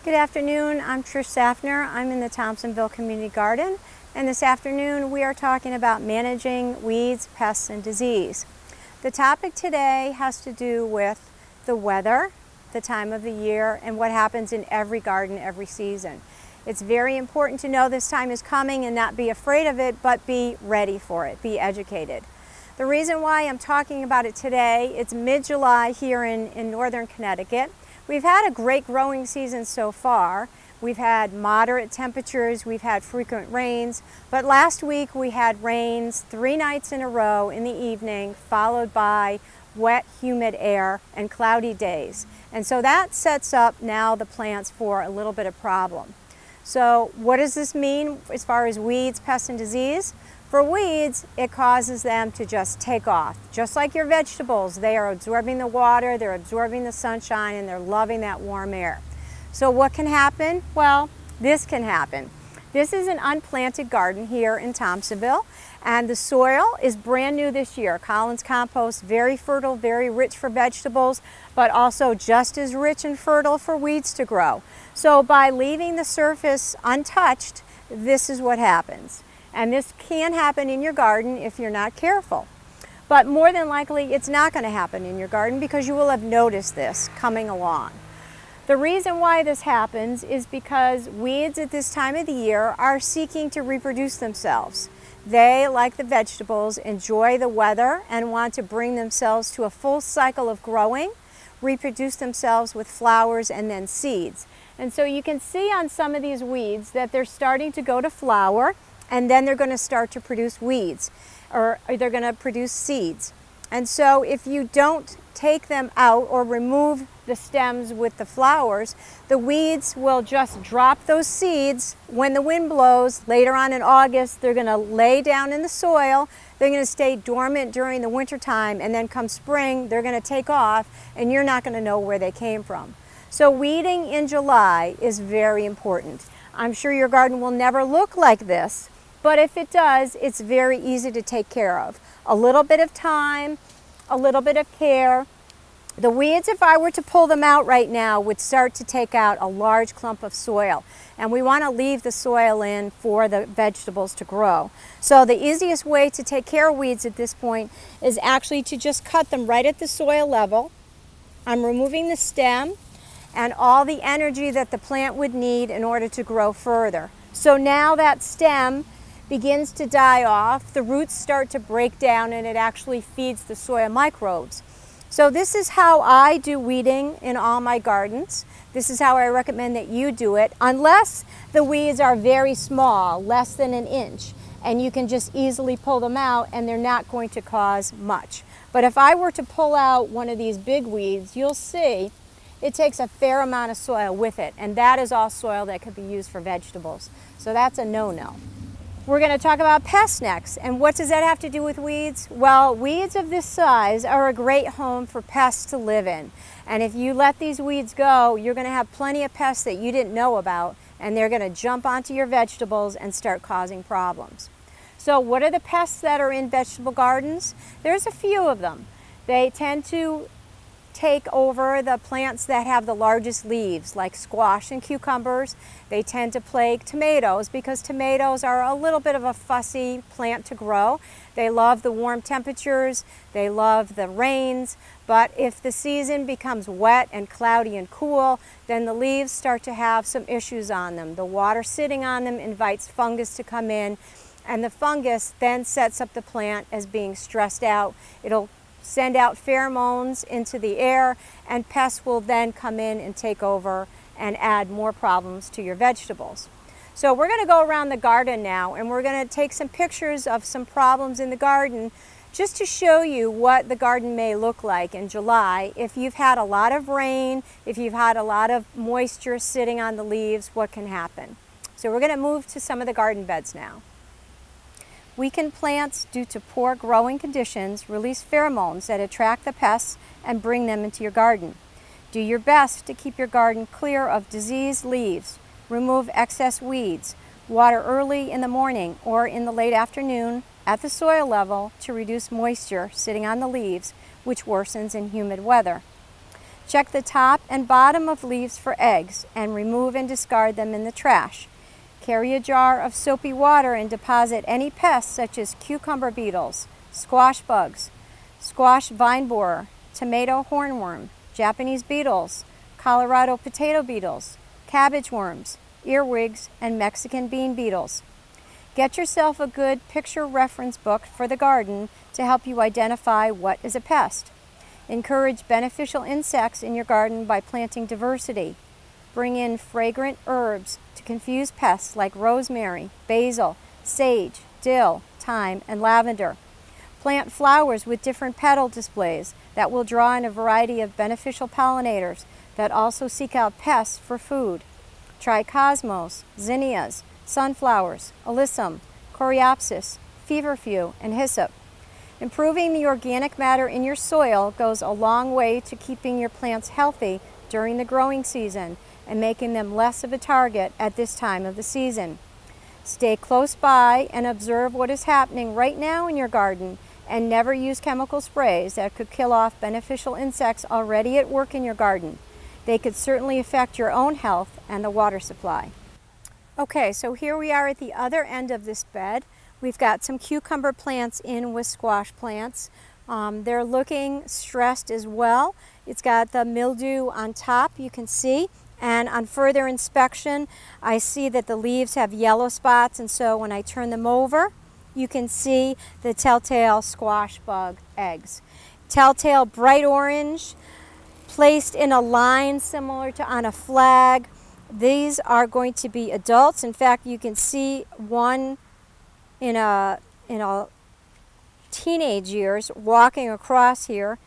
Good afternoon, I'm Trish Safner. I'm in the Thompsonville Community Garden, and this afternoon we are talking about managing weeds, pests, and disease. The topic today has to do with the weather, the time of the year, and what happens in every garden every season. It's very important to know this time is coming and not be afraid of it, but be ready for it, be educated. The reason why I'm talking about it today, it's mid-July here in northern Connecticut. We've had a great growing season so far. We've had moderate temperatures, we've had frequent rains, but last week we had rains 3 nights in a row in the evening, followed by wet, humid air and cloudy days. And so that sets up now the plants for a little bit of problem. So what does this mean as far as weeds, pests, and disease? For weeds, it causes them to just take off. Just like your vegetables, they are absorbing the water, they're absorbing the sunshine, and they're loving that warm air. So what can happen? Well, this can happen. This is an unplanted garden here in Thompsonville, and the soil is brand new this year. Collins compost, very fertile, very rich for vegetables, but also just as rich and fertile for weeds to grow. So by leaving the surface untouched, this is what happens. And this can happen in your garden if you're not careful. But more than likely, it's not going to happen in your garden because you will have noticed this coming along. The reason why this happens is because weeds at this time of the year are seeking to reproduce themselves. They, like the vegetables, enjoy the weather and want to bring themselves to a full cycle of growing, reproduce themselves with flowers and then seeds. And so you can see on some of these weeds that they're starting to go to flower, and then they're going to start to produce weeds, or they're going to produce seeds. And so if you don't take them out or remove the stems with the flowers, the weeds will just drop those seeds when the wind blows. Later on in August, they're going to lay down in the soil. They're going to stay dormant during the winter time, and then come spring, they're going to take off, and you're not going to know where they came from. So weeding in July is very important. I'm sure your garden will never look like this, but if it does, it's very easy to take care of. A little bit of time, a little bit of care. The weeds, if I were to pull them out right now, would start to take out a large clump of soil. And we want to leave the soil in for the vegetables to grow. So the easiest way to take care of weeds at this point is actually to just cut them right at the soil level. I'm removing the stem and all the energy that the plant would need in order to grow further. So now that stem begins to die off, the roots start to break down, and it actually feeds the soil microbes. So this is how I do weeding in all my gardens. This is how I recommend that you do it, unless the weeds are very small, less than an inch, and you can just easily pull them out and they're not going to cause much. But if I were to pull out one of these big weeds, you'll see it takes a fair amount of soil with it, and that is all soil that could be used for vegetables. So that's a no-no. We're going to talk about pests next. And what does that have to do with weeds? Well, weeds of this size are a great home for pests to live in. And if you let these weeds go, you're going to have plenty of pests that you didn't know about, and they're going to jump onto your vegetables and start causing problems. So what are the pests that are in vegetable gardens? There's a few of them. They tend to take over the plants that have the largest leaves, like squash and cucumbers. They tend to plague tomatoes because tomatoes are a little bit of a fussy plant to grow. They love the warm temperatures, they love the rains, but if the season becomes wet and cloudy and cool, then the leaves start to have some issues on them. The water sitting on them invites fungus to come in, and the fungus then sets up the plant as being stressed out. It'll send out pheromones into the air, and pests will then come in and take over and add more problems to your vegetables. So we're going to go around the garden now, and we're going to take some pictures of some problems in the garden just to show you what the garden may look like in July. If you've had a lot of rain, if you've had a lot of moisture sitting on the leaves, what can happen? So we're going to move to some of the garden beds now. Weakened plants, due to poor growing conditions, release pheromones that attract the pests and bring them into your garden. Do your best to keep your garden clear of diseased leaves. Remove excess weeds. Water early in the morning or in the late afternoon at the soil level to reduce moisture sitting on the leaves, which worsens in humid weather. Check the top and bottom of leaves for eggs and remove and discard them in the trash. Carry a jar of soapy water and deposit any pests such as cucumber beetles, squash bugs, squash vine borer, tomato hornworm, Japanese beetles, Colorado potato beetles, cabbage worms, earwigs, and Mexican bean beetles. Get yourself a good picture reference book for the garden to help you identify what is a pest. Encourage beneficial insects in your garden by planting diversity. Bring in fragrant herbs to confuse pests like rosemary, basil, sage, dill, thyme, and lavender. Plant flowers with different petal displays that will draw in a variety of beneficial pollinators that also seek out pests for food. Try cosmos, zinnias, sunflowers, alyssum, coreopsis, feverfew, and hyssop. Improving the organic matter in your soil goes a long way to keeping your plants healthy during the growing season and making them less of a target at this time of the season. Stay close by and observe what is happening right now in your garden, and never use chemical sprays that could kill off beneficial insects already at work in your garden. They could certainly affect your own health and the water supply. Okay, so here we are at the other end of this bed. We've got some cucumber plants in with squash plants. They're looking stressed as well. It's got the mildew on top, you can see. And on further inspection, I see that the leaves have yellow spots, and so when I turn them over, you can see the telltale squash bug eggs. Telltale bright orange, placed in a line similar to on a flag. These are going to be adults. In fact, you can see one in a teenage years walking across here.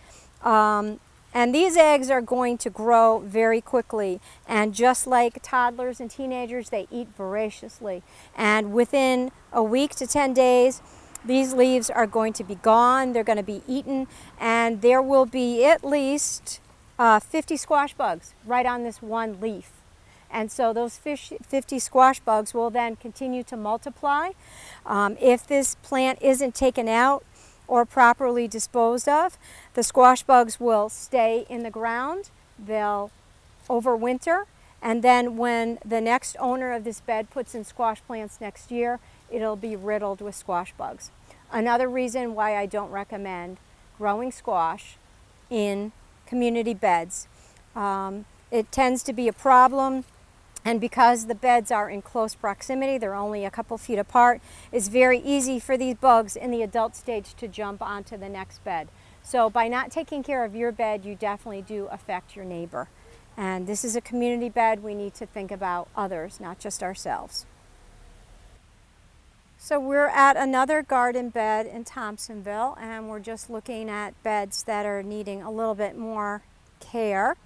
And these eggs are going to grow very quickly, and just like toddlers and teenagers, they eat voraciously. And within a week to 10 days, these leaves are going to be gone, they're going to be eaten, and there will be at least 50 squash bugs right on this one leaf. And so those 50 squash bugs will then continue to multiply. If this plant isn't taken out or properly disposed of, the squash bugs will stay in the ground, they'll overwinter, and then when the next owner of this bed puts in squash plants next year, it'll be riddled with squash bugs. Another reason why I don't recommend growing squash in community beds. It tends to be a problem, and because the beds are in close proximity, they're only a couple feet apart, it's very easy for these bugs in the adult stage to jump onto the next bed. So by not taking care of your bed, you definitely do affect your neighbor. And this is a community bed. We need to think about others, not just ourselves. So we're at another garden bed in Thompsonville, and we're just looking at beds that are needing a little bit more care.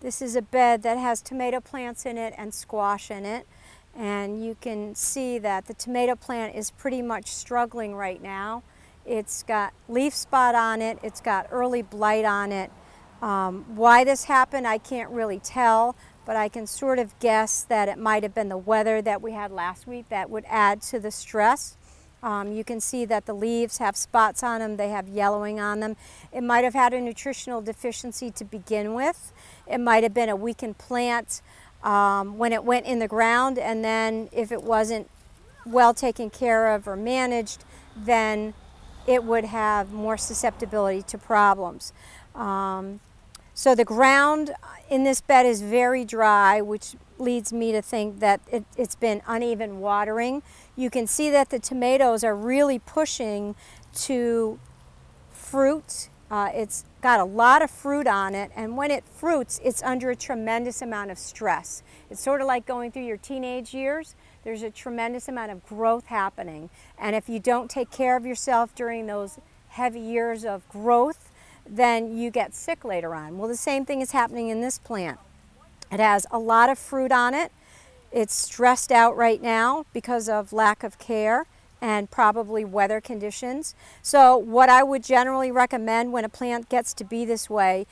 This is a bed that has tomato plants in it and squash in it, and you can see that the tomato plant is pretty much struggling right now. It's got leaf spot on it, it's got early blight on it. Why this happened, I can't really tell, but I can sort of guess that it might have been the weather that we had last week that would add to the stress. You can see that the leaves have spots on them, they have yellowing on them. It might have had a nutritional deficiency to begin with. It might have been a weakened plant when it went in the ground, and then if it wasn't well taken care of or managed, then it would have more susceptibility to problems. So the ground in this bed is very dry, which leads me to think that it's been uneven watering. You can see that the tomatoes are really pushing to fruit. It's got a lot of fruit on it, and when it fruits, it's under a tremendous amount of stress. It's sort of like going through your teenage years. There's a tremendous amount of growth happening, and if you don't take care of yourself during those heavy years of growth, then you get sick later on. Well, the same thing is happening in this plant. It has a lot of fruit on it. It's stressed out right now because of lack of care and probably weather conditions. So what I would generally recommend when a plant gets to be this way,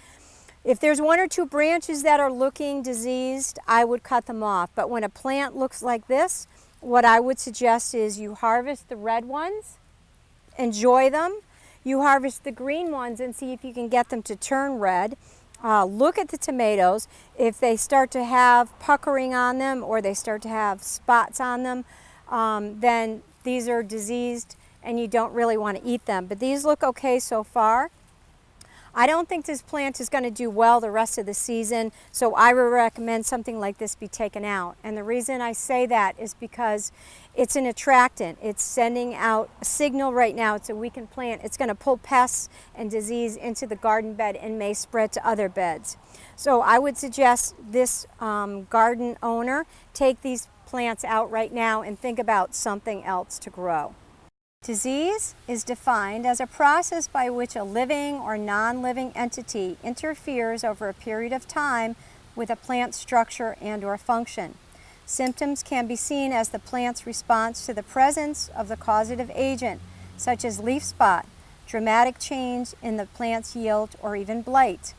if there's one or two branches that are looking diseased, I would cut them off. But when a plant looks like this, what I would suggest is you harvest the red ones, enjoy them. You harvest the green ones and see if you can get them to turn red. look at the tomatoes. If they start to have puckering on them or they start to have spots on them, then these are diseased and you don't really want to eat them. But these look okay so far. I don't think this plant is going to do well the rest of the season, so I would recommend something like this be taken out. And the reason I say that is because it's an attractant. It's sending out a signal right now. It's a weakened plant. It's going to pull pests and disease into the garden bed and may spread to other beds. So I would suggest this garden owner take these plants out right now and think about something else to grow. Disease is defined as a process by which a living or non-living entity interferes over a period of time with a plant's structure and/or function. Symptoms can be seen as the plant's response to the presence of the causative agent, such as leaf spot, dramatic change in the plant's yield, or even blight.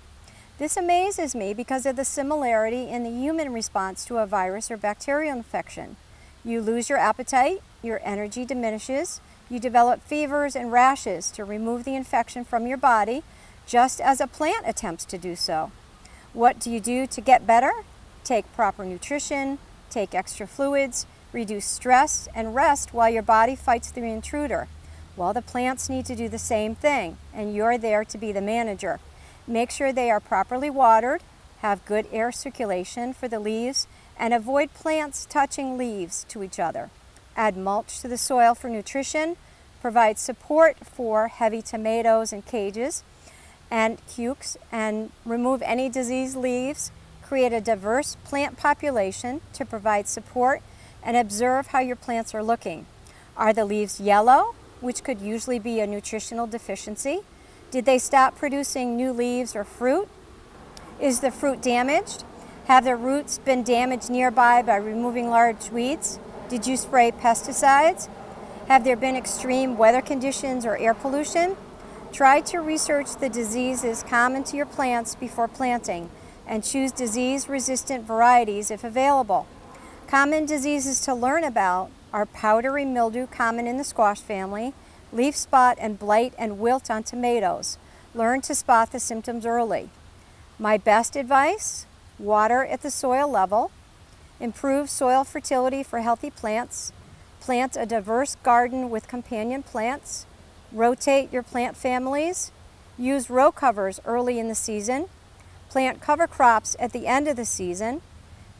This amazes me because of the similarity in the human response to a virus or bacterial infection. You lose your appetite, your energy diminishes, you develop fevers and rashes to remove the infection from your body, just as a plant attempts to do so. What do you do to get better? Take proper nutrition, take extra fluids, reduce stress, and rest while your body fights the intruder. Well, the plants need to do the same thing, and you're there to be the manager. Make sure they are properly watered, have good air circulation for the leaves, and avoid plants touching leaves to each other. Add mulch to the soil for nutrition, provide support for heavy tomatoes and cages and cukes, and remove any diseased leaves. Create a diverse plant population to provide support and observe how your plants are looking. Are the leaves yellow, which could usually be a nutritional deficiency? Did they stop producing new leaves or fruit? Is the fruit damaged? Have the roots been damaged nearby by removing large weeds? Did you spray pesticides? Have there been extreme weather conditions or air pollution? Try to research the diseases common to your plants before planting and choose disease-resistant varieties if available. Common diseases to learn about are powdery mildew, common in the squash family, leaf spot and blight and wilt on tomatoes. Learn to spot the symptoms early. My best advice: water at the soil level. Improve soil fertility for healthy plants. Plant a diverse garden with companion plants. Rotate your plant families. Use row covers early in the season. Plant cover crops at the end of the season.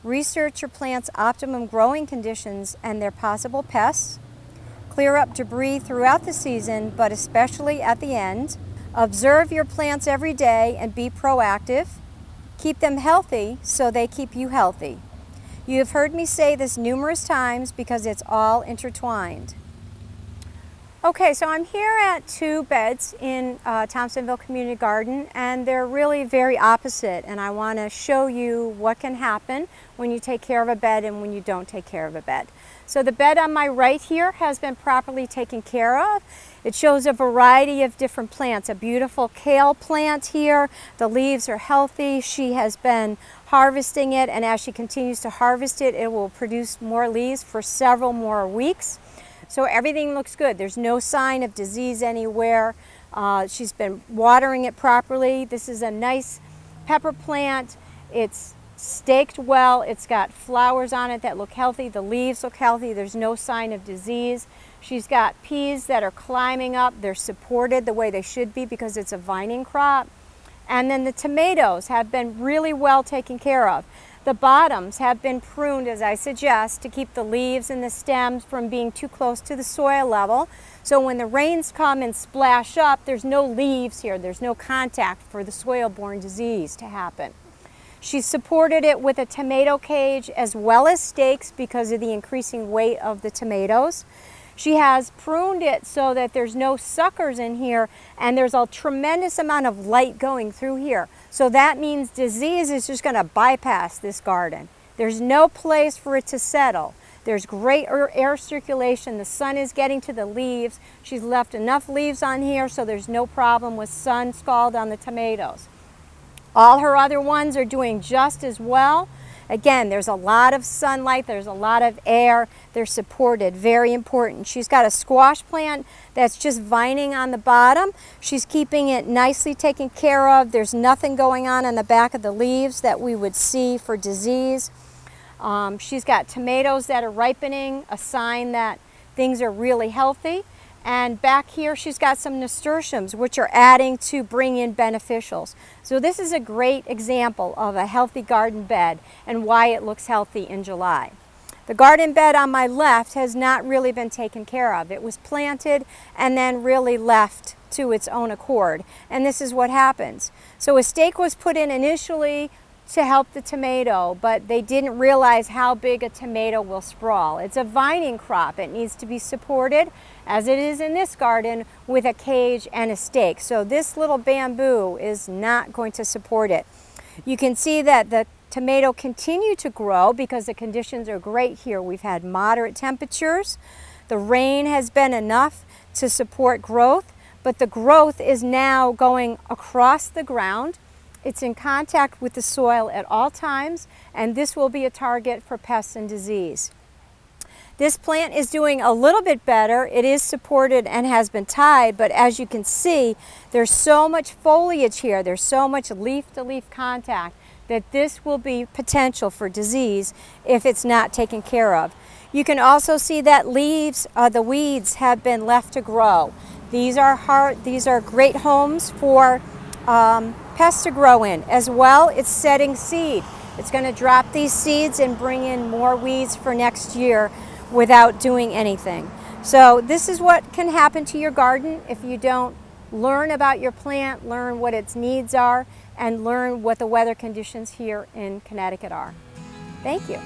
Research your plant's optimum growing conditions and their possible pests. Clear up debris throughout the season, but especially at the end. Observe your plants every day and be proactive. Keep them healthy so they keep you healthy. You have heard me say this numerous times because it's all intertwined. Okay, so I'm here at two beds in Thompsonville Community Garden, and they're really very opposite, and I want to show you what can happen when you take care of a bed and when you don't take care of a bed. So the bed on my right here has been properly taken care of. It shows a variety of different plants. A beautiful kale plant here. The leaves are healthy. She has been harvesting it, and as she continues to harvest it, it will produce more leaves for several more weeks. So everything looks good. There's no sign of disease anywhere. She's been watering it properly. This is a nice pepper plant. It's staked well. It's got flowers on it that look healthy. The leaves look healthy. There's no sign of disease. She's got peas that are climbing up. They're supported the way they should be because it's a vining crop. And then the tomatoes have been really well taken care of. The bottoms have been pruned, as I suggest, to keep the leaves and the stems from being too close to the soil level. So when the rains come and splash up, there's no leaves here. There's no contact for the soil-borne disease to happen. She's supported it with a tomato cage as well as stakes because of the increasing weight of the tomatoes. She has pruned it so that there's no suckers in here, and there's a tremendous amount of light going through here. So that means disease is just going to bypass this garden. There's no place for it to settle. There's great air circulation. The sun is getting to the leaves. She's left enough leaves on here so there's no problem with sun scald on the tomatoes. All her other ones are doing just as well. Again, there's a lot of sunlight, there's a lot of air, they're supported, very important. She's got a squash plant that's just vining on the bottom. She's keeping it nicely taken care of. There's nothing going on the back of the leaves that we would see for disease. She's got tomatoes that are ripening, a sign that things are really healthy. And back here she's got some nasturtiums, which are adding to bring in beneficials. So this is a great example of a healthy garden bed and why it looks healthy in July. The garden bed on my left has not really been taken care of. It was planted and then really left to its own accord. And this is what happens. So a stake was put in initially to help the tomato, but they didn't realize how big a tomato will sprawl. It's a vining crop. It needs to be supported, as it is in this garden, with a cage and a stake. So this little bamboo is not going to support it. You can see that the tomato continued to grow because the conditions are great here. We've had moderate temperatures. The rain has been enough to support growth, but the growth is now going across the ground. It's in contact with the soil at all times, and this will be a target for pests and disease. This plant is doing a little bit better. It is supported and has been tied, but as you can see, there's so much foliage here, there's so much leaf-to-leaf contact that this will be potential for disease if it's not taken care of. You can also see that the weeds have been left to grow. These are great homes for pests to grow in. As well, it's setting seed. It's going to drop these seeds and bring in more weeds for next year without doing anything. So this is what can happen to your garden if you don't learn about your plant, learn what its needs are, and learn what the weather conditions here in Connecticut are. Thank you.